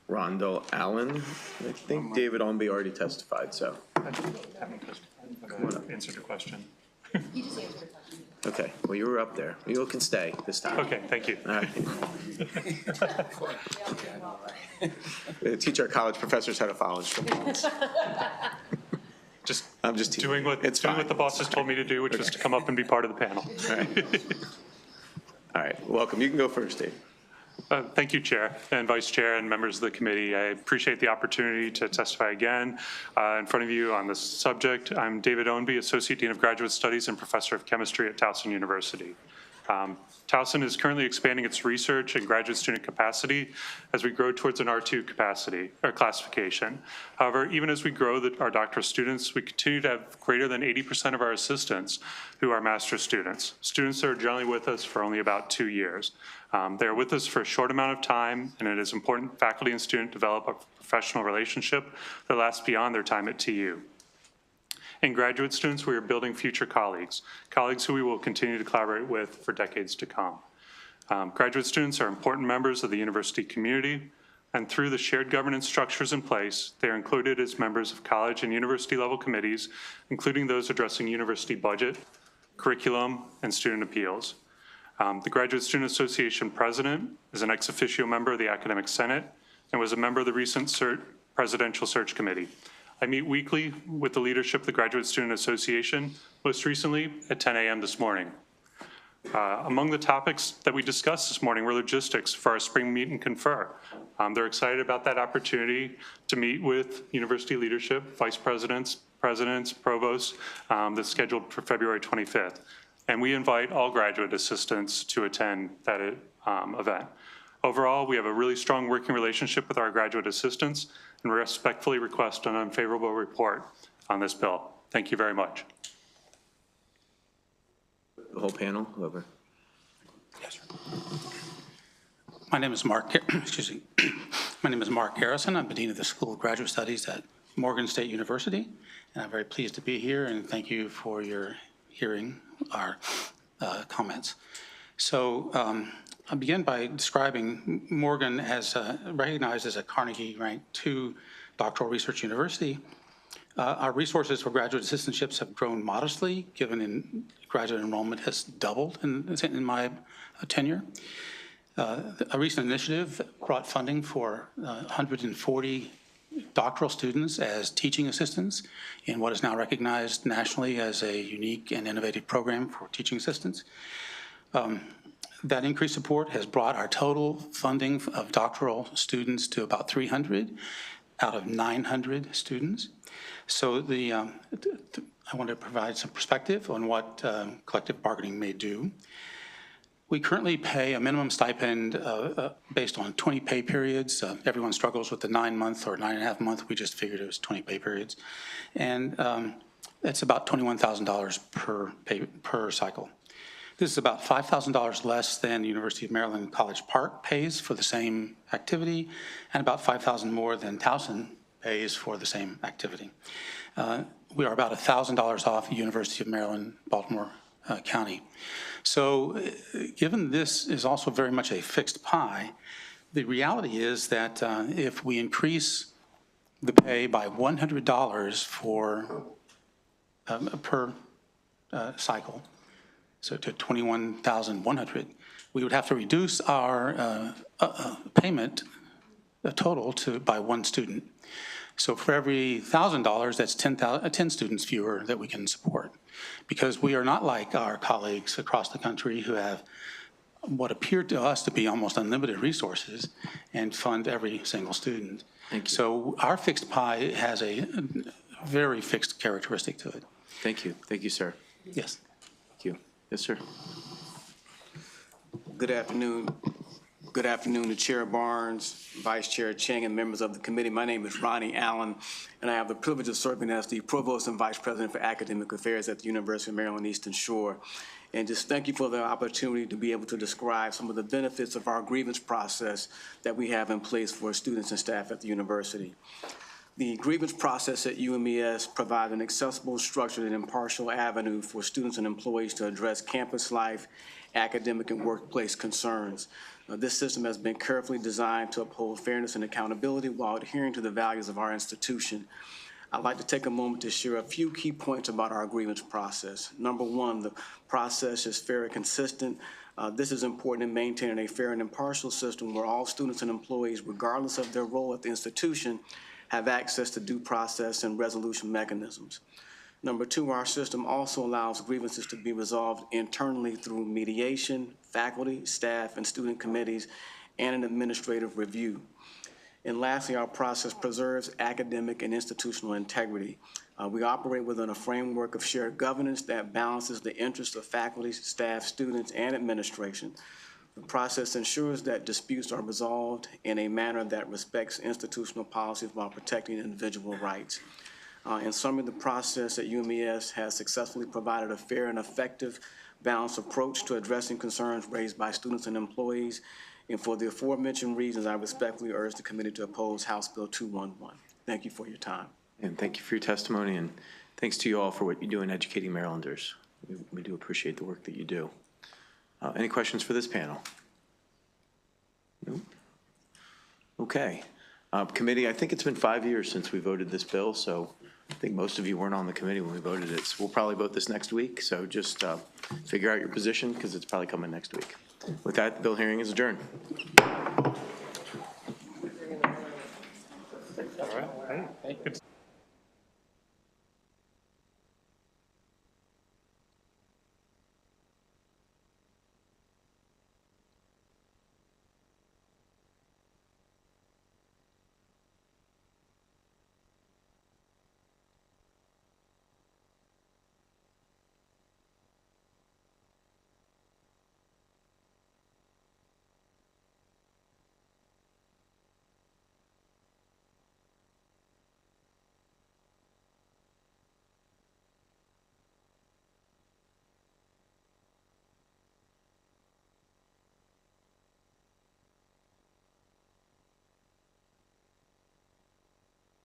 Rondell Allen. I think David Omby already testified, so. Answer the question. Okay, well, you were up there. You can stay this time. Okay, thank you. All right. Teach our college professors how to follow instructions. I'm just doing what the bosses told me to do, which was to come up and be part of the panel. All right, welcome. You can go first, Dave. Thank you, Chair and Vice Chair and members of the committee. I appreciate the opportunity to testify again in front of you on this subject. I'm David Ownby, Associate Dean of Graduate Studies and Professor of Chemistry at Towson University. Towson is currently expanding its research and graduate student capacity as we grow towards an R2 capacity or classification. However, even as we grow our doctoral students, we continue to have greater than 80% of our assistants who are master's students that are generally with us for only about 2 years. They're with us for a short amount of time, and it is important faculty and student develop a professional relationship that lasts beyond their time at TU. In graduate students, we are building future colleagues who we will continue to collaborate with for decades to come. Graduate students are important members of the university community, and through the shared governance structures in place, they are included as members of college and university level committees, including those addressing university budget, curriculum, and student appeals. The Graduate Student Association president is an ex officio member of the Academic Senate and was a member of the recent Presidential Search Committee. I meet weekly with the leadership of the Graduate Student Association, most recently at 10 a.m. this morning. Among the topics that we discussed this morning were logistics for our spring meet and confer. They're excited about that opportunity to meet with university leadership, vice presidents, presidents, provosts, that's scheduled for February 25th. And we invite all graduate assistants to attend that event. Overall, we have a really strong working relationship with our graduate assistants and respectfully request an unfavorable report on this bill. Thank you very much. The whole panel, whoever. Yes, sir. My name is Mark, excuse me. My name is Mark Garrison. I'm the Dean of the School of Graduate Studies at Morgan State University, and I'm very pleased to be here, and thank you for your hearing our comments. So I'll begin by describing Morgan as recognized as a Carnegie-ranked 2 doctoral research university. Our resources for graduate assistantships have grown modestly, given graduate enrollment has doubled in my tenure. A recent initiative brought funding for 140 doctoral students as teaching assistants in what is now recognized nationally as a unique and innovative program for teaching assistants. That increased support has brought our total funding of doctoral students to about 300 out of 900 students. So I want to provide some perspective on what collective bargaining may do. We currently pay a minimum stipend based on 20 pay periods. Everyone struggles with the 9-month or 9.5-month. We just figured it was 20 pay periods. And it's about $21,000 per cycle. This is about $5,000 less than the University of Maryland College Park pays for the same activity, and about $5,000 more than Towson pays for the same activity. We are about $1,000 off University of Maryland, Baltimore County. So given this is also very much a fixed pie, the reality is that if we increase the pay by $100 for per cycle, so to $21,100, we would have to reduce our payment total by one student. So for every $1,000, that's 10 students fewer that we can support, because we are not like our colleagues across the country who have what appeared to us to be almost unlimited resources and fund every single student. Thank you. So our fixed pie has a very fixed characteristic to it. Thank you. Thank you, sir. Yes. Thank you. Yes, sir. Good afternoon. Good afternoon to Chair Barnes, Vice Chair Chang, and members of the committee. My name is Ronnie Allen, and I have the privilege of serving as the Provost and Vice President for Academic Affairs at the University of Maryland Eastern Shore. And just thank you for the opportunity to be able to describe some of the benefits of our grievance process that we have in place for students and staff at the university. The grievance process at UMES provides an accessible, structured, and impartial avenue for students and employees to address campus life, academic, and workplace concerns. This system has been carefully designed to uphold fairness and accountability while adhering to the values of our institution. I'd like to take a moment to share a few key points about our grievance process. Number one, the process is fair and consistent. This is important in maintaining a fair and impartial system where all students and employees, regardless of their role at the institution, have access to due process and resolution mechanisms. Number two, our system also allows grievances to be resolved internally through mediation, faculty, staff, and student committees, and an administrative review. And lastly, our process preserves academic and institutional integrity. We operate within a framework of shared governance that balances the interests of faculty, staff, students, and administration. The process ensures that disputes are resolved in a manner that respects institutional policies while protecting individual rights. In summary, the process at UMES has successfully provided a fair and effective balanced approach to addressing concerns raised by students and employees. And for the aforementioned reasons, I respectfully urge the committee to oppose House Bill 211. Thank you for your time. And thank you for your testimony, and thanks to you all for what you do in educating Marylanders. We do appreciate the work that you do. Any questions for this panel? Nope. Okay. Committee, I think it's been 5 years since we voted this bill, so I think most of you weren't on the committee when we voted it. So we'll probably vote this next week, so just figure out your position because it's probably coming next week. With that, the bill hearing is adjourned.